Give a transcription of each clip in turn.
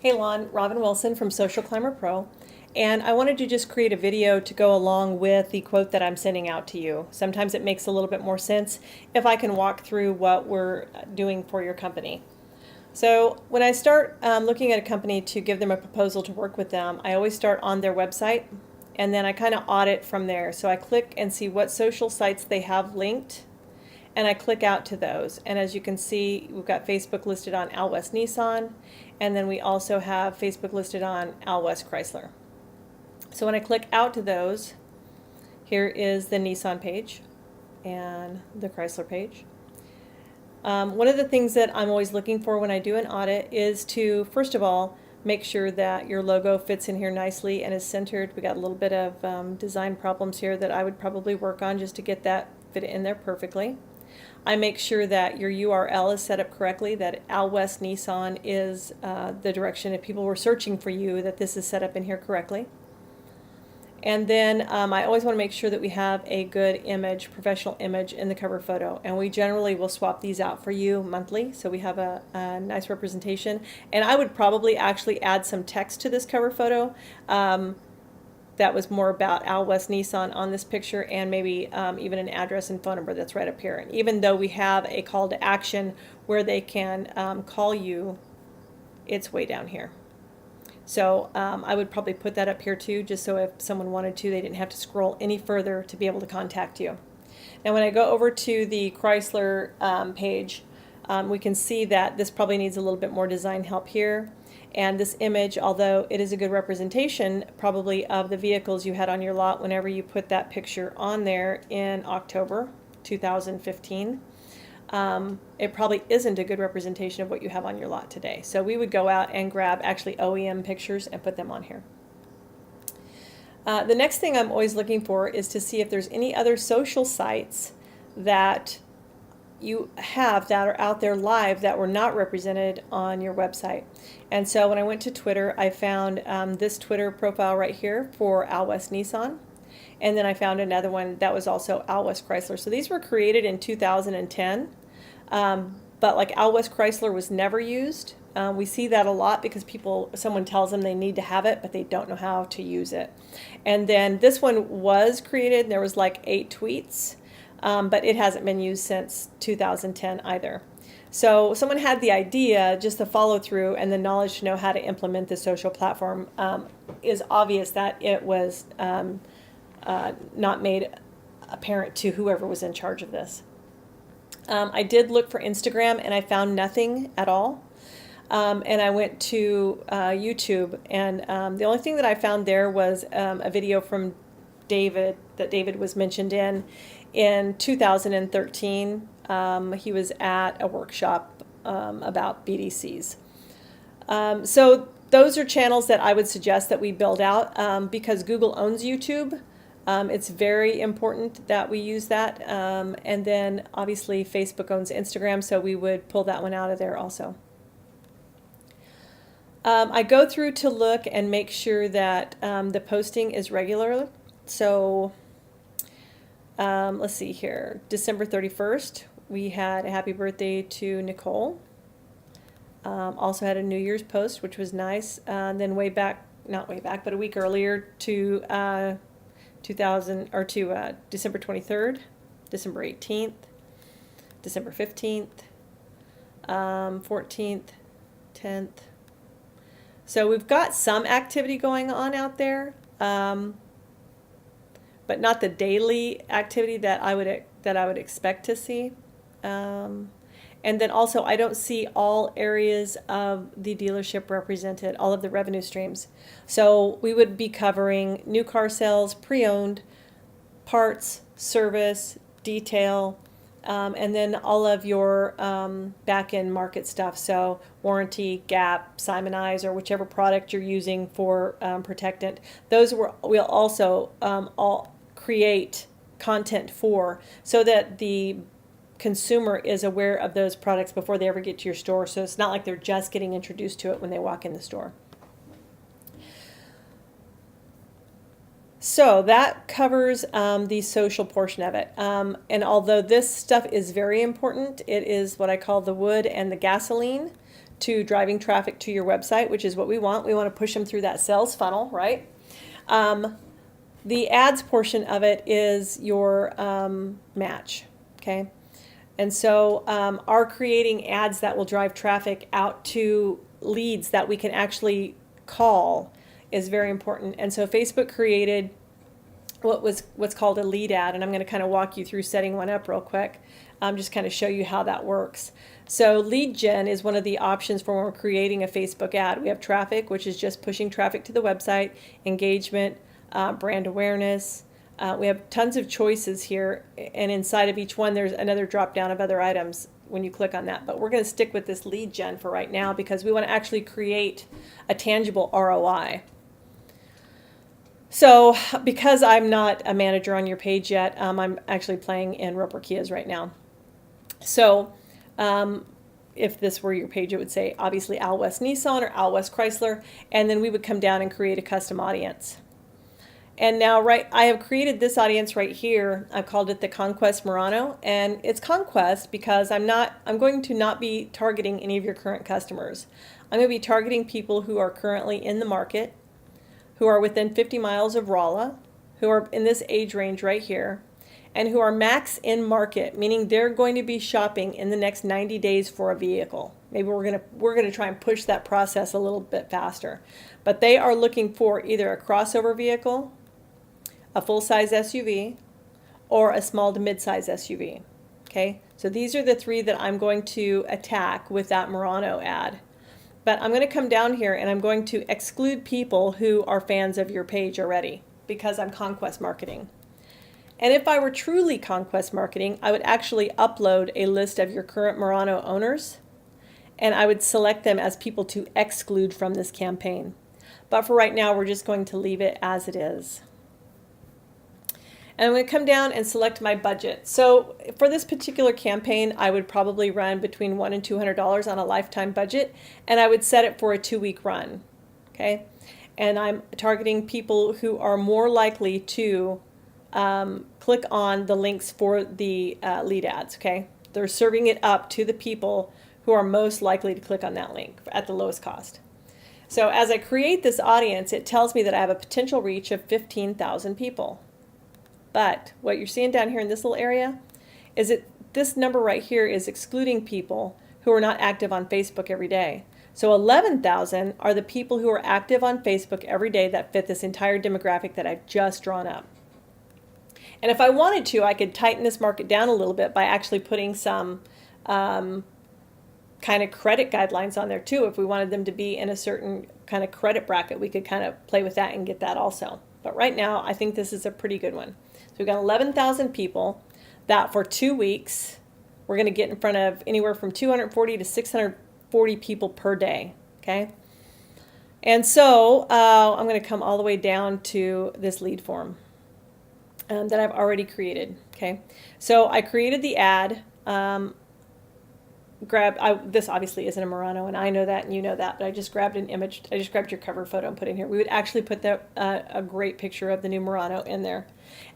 Hey Lon, Robin Wilson from Social Climber Pro, and I wanted to just create a video to go along with the quote that I'm sending out to you. Sometimes it makes a little bit more sense if I can walk through what we're doing for your company. So when I start looking at a company to give them a proposal to work with them, I always start on their website and then I kind of audit from there. So I click and see what social sites they have linked and I click out to those. And as you can see, we've got Facebook listed on West Nissan, and then we also have Facebook listed on West Chrysler. So when I click out to those, here is the Nissan page and the Chrysler page. One of the things that I'm always looking for when I do an audit is to, first of all, make sure that your logo fits in here nicely and is centered. We got a little bit of design problems here that I would probably work on just to get that fit in there perfectly. I make sure that your URL is set up correctly, that West Nissan is the direction if people were searching for you, that this is set up in here correctly. And then I always want to make sure that we have a good image, professional image in the cover photo. And we generally will swap these out for you monthly, so we have a nice representation. And I would probably actually add some text to this cover photo. That was more about West Nissan on this picture, and maybe even an address and phone number that's right up here. And even though we have a call to action where they can call you, it's way down here. So I would probably put that up here too, just so if someone wanted to, they didn't have to scroll any further to be able to contact you. Now when I go over to the Chrysler page, we can see that this probably needs a little bit more design help here. And this image, although it is a good representation probably of the vehicles you had on your lot whenever you put that picture on there in October 2015, it probably isn't a good representation of what you have on your lot today. So we would go out and grab actually OEM pictures and put them on here. The next thing I'm always looking for is to see if there's any other social sites that you have that are out there live that were not represented on your website. And so when I went to Twitter, I found this Twitter profile right here for West Nissan. And then I found another one that was also West Chrysler. So these were created in 2010, but like West Chrysler was never used. We see that a lot because someone tells them they need to have it, but they don't know how to use it. And then this one was created, and there was like 8 tweets. But it hasn't been used since 2010 either. So someone had the idea, just the follow through and the knowledge to know how to implement the social platform is obvious that it was not made apparent to whoever was in charge of this. I did look for Instagram and I found nothing at all. And I went to YouTube, and the only thing that I found there was a video from David that David was mentioned in 2013. He was at a workshop about BDCs. So those are channels that I would suggest that we build out because Google owns YouTube. It's very important that we use that. And then obviously Facebook owns Instagram, so we would pull that one out of there also. I go through to look and make sure that the posting is regular. So let's see here. December 31st, we had a happy birthday to Nicole. Also had a New Year's post, which was nice. Then way back, not way back, but a week earlier to December 23rd, December 18th, December 15th, 14th, 10th. So we've got some activity going on out there. But not the daily activity that I would expect to see. And then also I don't see all areas of the dealership represented, all of the revenue streams. So we would be covering new car sales, pre-owned, parts, service, detail, and then all of your back-end market stuff. So warranty, gap, Simonize, or whichever product you're using for protectant. Those we'll also all create content for, so that the consumer is aware of those products before they ever get to your store. So it's not like they're just getting introduced to it when they walk in the store. So that covers the social portion of it. And although this stuff is very important, it is what I call the wood and the gasoline to driving traffic to your website, which is what we want. We want to push them through that sales funnel, right? The ads portion of it is your match, okay? And so our creating ads that will drive traffic out to leads that we can actually call is very important. And so Facebook created what's called a lead ad, and I'm going to kind of walk you through setting one up real quick, just kind of show you how that works. So lead gen is one of the options for when we're creating a Facebook ad. We have traffic, which is just pushing traffic to the website, engagement, brand awareness. We have tons of choices here, and inside of each one there's another drop down of other items when you click on that. But we're going to stick with this lead gen for right now because we want to actually create a tangible ROI. So because I'm not a manager on your page yet, I'm actually playing in Roper Kias right now. So if this were your page, it would say obviously Al West Nissan or Al West Chrysler, and then we would come down and create a custom audience. And now, I have created this audience right here. I've called it the Conquest Murano, and it's Conquest because I'm going to not be targeting any of your current customers. I'm going to be targeting people who are currently in the market, who are within 50 miles of Rolla, who are in this age range right here, and who are max in market, meaning they're going to be shopping in the next 90 days for a vehicle. Maybe we're gonna try and push that process a little bit faster. But they are looking for either a crossover vehicle, a full-size SUV, or a small to mid-size SUV. Okay, so these are the three that I'm going to attack with that Murano ad. But I'm going to come down here and I'm going to exclude people who are fans of your page already because I'm conquest marketing. And if I were truly conquest marketing, I would actually upload a list of your current Murano owners, and I would select them as people to exclude from this campaign. But for right now, we're just going to leave it as it is. And I'm going to come down and select my budget. So for this particular campaign, I would probably run between $100 and $200 on a lifetime budget, and I would set it for a 2-week run. Okay, and I'm targeting people who are more likely to click on the links for the lead ads. Okay, they're serving it up to the people who are most likely to click on that link at the lowest cost. So as I create this audience, it tells me that I have a potential reach of 15,000 people. But what you're seeing down here in this little area is that this number right here is excluding people who are not active on Facebook every day. So 11,000 are the people who are active on Facebook every day that fit this entire demographic that I've just drawn up. And if I wanted to, I could tighten this market down a little bit by actually putting some kind of credit guidelines on there too. If we wanted them to be in a certain kind of credit bracket, we could kind of play with that and get that also. But right now, I think this is a pretty good one. So we've got 11,000 people that for 2 weeks, we're going to get in front of anywhere from 240 to 640 people per day, okay? And so I'm going to come all the way down to this lead form that I've already created, okay? So I created the ad. This obviously isn't a Murano, and I know that and you know that, but I just grabbed an image. I just grabbed your cover photo and put in here. We would actually put a great picture of the new Murano in there,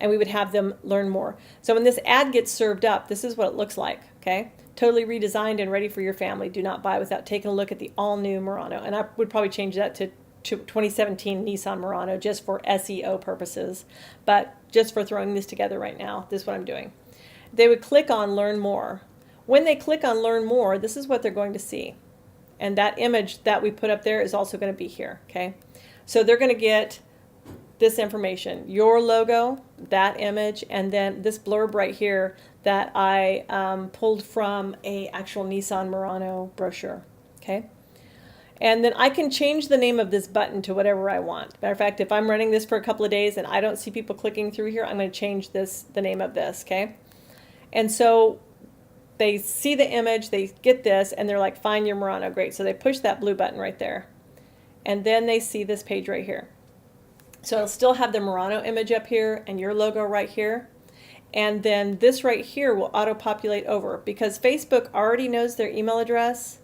and we would have them learn more. So when this ad gets served up, this is what it looks like, okay? Totally redesigned and ready for your family. Do not buy without taking a look at the all-new Murano. And I would probably change that to 2017 Nissan Murano just for SEO purposes, but just for throwing this together right now, this is what I'm doing. They would click on Learn More. When they click on Learn More, this is what they're going to see. And that image that we put up there is also going to be here, okay? So they're going to get this information, your logo, that image, and then this blurb right here that I pulled from a actual Nissan Murano brochure, okay? And then I can change the name of this button to whatever I want. Matter of fact, if I'm running this for a couple of days and I don't see people clicking through here, I'm going to change the name of this, okay? And so they see the image, they get this, and they're like, find your Murano, great. So they push that blue button right there. And then they see this page right here. So it'll still have the Murano image up here and your logo right here. And then this right here will auto-populate over because Facebook already knows their email address,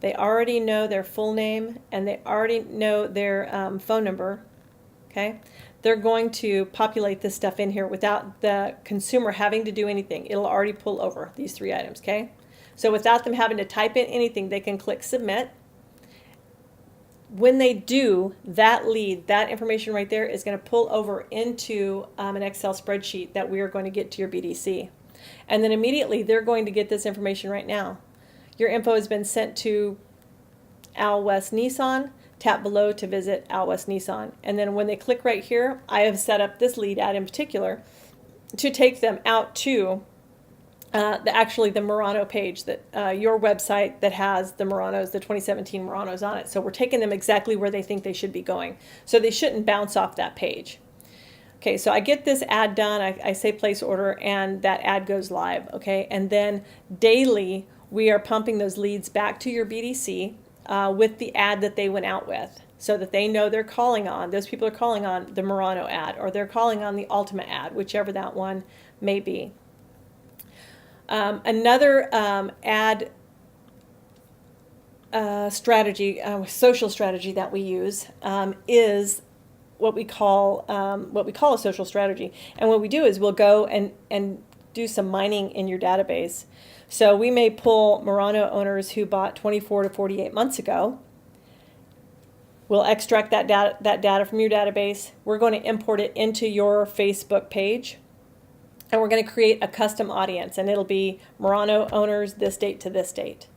they already know their full name, and they already know their phone number, okay? They're going to populate this stuff in here without the consumer having to do anything. It'll already pull over these 3 items, okay? So without them having to type in anything, they can click Submit, when they do, that lead, that information right there is going to pull over into an Excel spreadsheet that we are going to get to your BDC. And then immediately they're going to get this information right now. Your info has been sent to Al West Nissan. Tap below to visit Al West Nissan. And then when they click right here, I have set up this lead ad in particular to take them out to actually the Murano page, that your website that has the Muranos, the 2017 Muranos on it. So we're taking them exactly where they think they should be going. So they shouldn't bounce off that page. Okay, so I get this ad done, I say place order, and that ad goes live, okay? And then daily, we are pumping those leads back to your BDC with the ad that they went out with, so that they know they're calling on, those people are calling on the Murano ad, or they're calling on the Ultimate ad, whichever that one may be. Another ad strategy, social strategy that we use is what we call a social strategy. And what we do is we'll go and do some mining in your database. So we may pull Murano owners who bought 24 to 48 months ago. We'll extract that data from your database. We're going to import it into your Facebook page. And we're going to create a custom audience. And it'll be Murano owners this date to this date.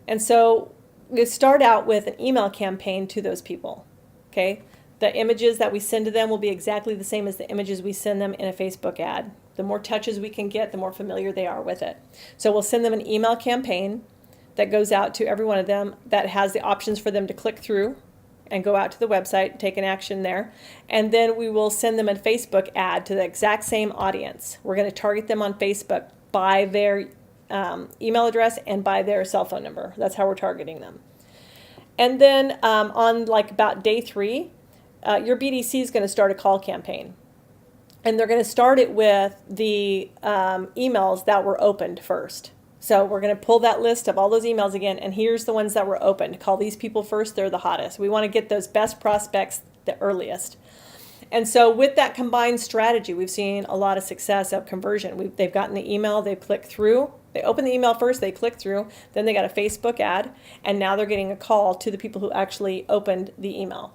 And so we start out with an email campaign to those people. Okay? The images that we send to them will be exactly the same as the images we send them in a Facebook ad. The more touches we can get, the more familiar they are with it. So we'll send them an email campaign that goes out to every one of them that has the options for them to click through and go out to the website, take an action there. And then we will send them a Facebook ad to the exact same audience. We're going to target them on Facebook by their email address and by their cell phone number. That's how we're targeting them. And then on like about day 3, your BDC is going to start a call campaign. And they're going to start it with the emails that were opened first. So we're going to pull that list of all those emails again, and here's the ones that were opened. Call these people first, they're the hottest. We want to get those best prospects the earliest. And so with that combined strategy, we've seen a lot of success of conversion. They've gotten the email, they've clicked through. They open the email first, they click through, then they got a Facebook ad, and now they're getting a call to the people who actually opened the email.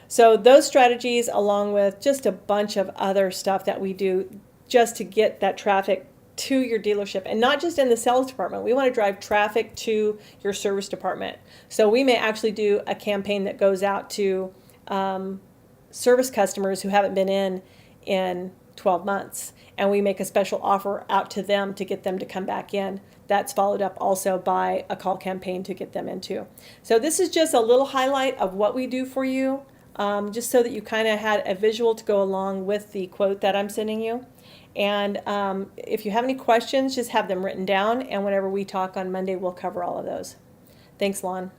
So those strategies, along with just a bunch of other stuff that we do just to get that traffic to your dealership, and not just in the sales department. We want to drive traffic to your service department. So we may actually do a campaign that goes out to service customers who haven't been in 12 months. And we make a special offer out to them to get them to come back in. That's followed up also by a call campaign to get them into. So this is just a little highlight of what we do for you. Just so that you kind of had a visual to go along with the quote that I'm sending you. And if you have any questions, just have them written down, and whenever we talk on Monday, we'll cover all of those. Thanks, Lon.